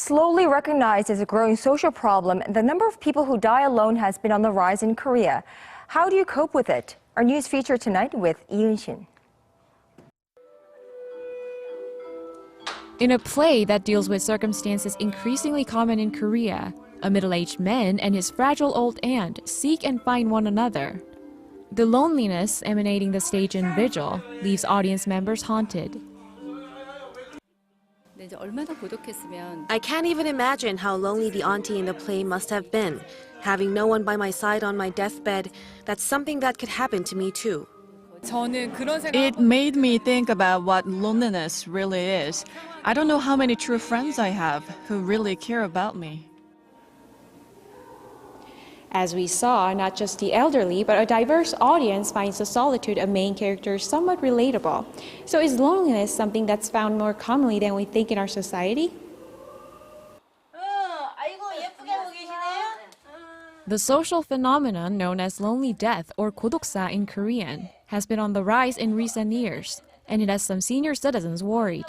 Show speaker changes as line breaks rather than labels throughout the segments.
Slowly recognized as a growing social problem, the number of people who die alone has been on the rise in Korea. How do you cope with it? Our news feature tonight with Lee Unshin.
In a play that deals with circumstances increasingly common in Korea, a middle-aged man and his fragile old aunt seek and find one another. The loneliness emanating the stage in Vigil leaves audience members haunted.
I can't even imagine how lonely the auntie in the play must have been. Having no one by my side on my deathbed, that's something that could happen to me too.
It made me think about what loneliness really is. I don't know how many true friends I have who really care about me.
As we saw, not just the elderly, but a diverse audience finds the solitude of main characters somewhat relatable. So is loneliness something that's found more commonly than we think in our society? The social phenomenon known as lonely death or godoksa in Korean has been on the rise in recent years, and it has some senior citizens worried.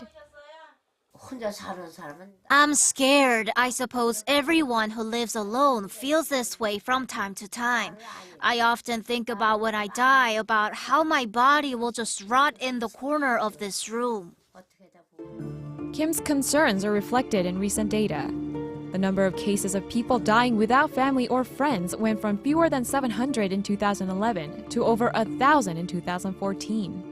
I'm scared. I suppose everyone who lives alone feels this way from time to time. I often think about when I die, about how my body will just rot in the corner of this room.
Kim's concerns are reflected in recent data. The number of cases of people dying without family or friends went from fewer than 700 in 2011 to over 1,000 in 2014.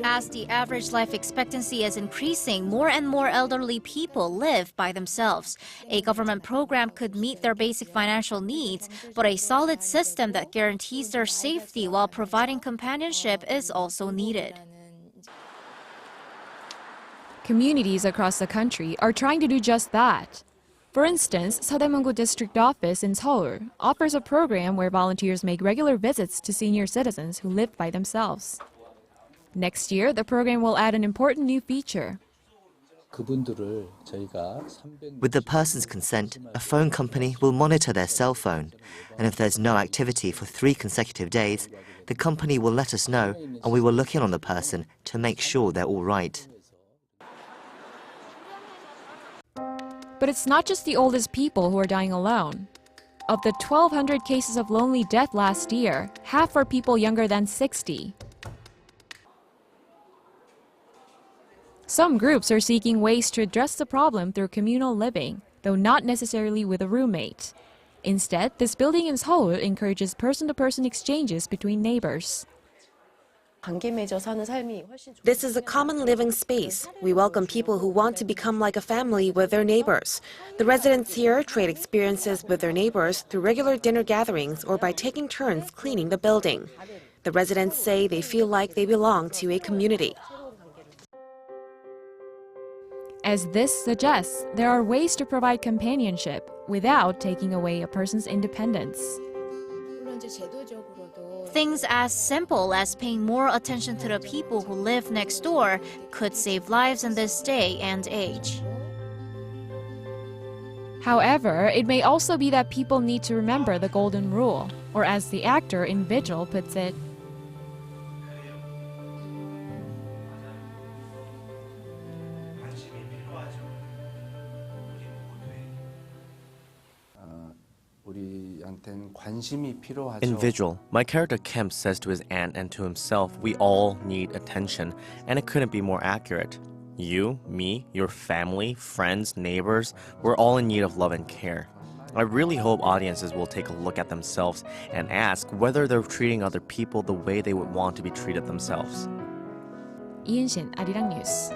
As the average life expectancy is increasing, more and more elderly people live by themselves. A government program could meet their basic financial needs, but a solid system that guarantees their safety while providing companionship is also needed.
Communities across the country are trying to do just that. For instance, Seoul District Office in Seoul offers a program where volunteers make regular visits to senior citizens who live by themselves. Next year, the program will add an important new feature.
With the person's consent, a phone company will monitor their cell phone, and if there's no activity for 3 consecutive days, the company will let us know and we will look in on the person to make sure they're all right.
But it's not just the oldest people who are dying alone. Of the 1,200 cases of lonely death last year, half are people younger than 60. Some groups are seeking ways to address the problem through communal living, though not necessarily with a roommate. Instead, this building in Seoul encourages person-to-person exchanges between neighbors.
This is a common living space. We welcome people who want to become like a family with their neighbors. The residents here trade experiences with their neighbors through regular dinner gatherings or by taking turns cleaning the building. The residents say they feel like they belong to a community.
As this suggests, there are ways to provide companionship without taking away a person's independence.
Things as simple as paying more attention to the people who live next door could save lives in this day and age.
However, it may also be that people need to remember the golden rule, or as the actor in Vigil puts it,
in Vigil, my character Kim says to his aunt and to himself, we all need attention, and it couldn't be more accurate. You, me, your family, friends, neighbors, we're all in need of love and care. I really hope audiences will take a look at themselves and ask whether they're treating other people the way they would want to be treated themselves.
Lee Unshin, Arirang News.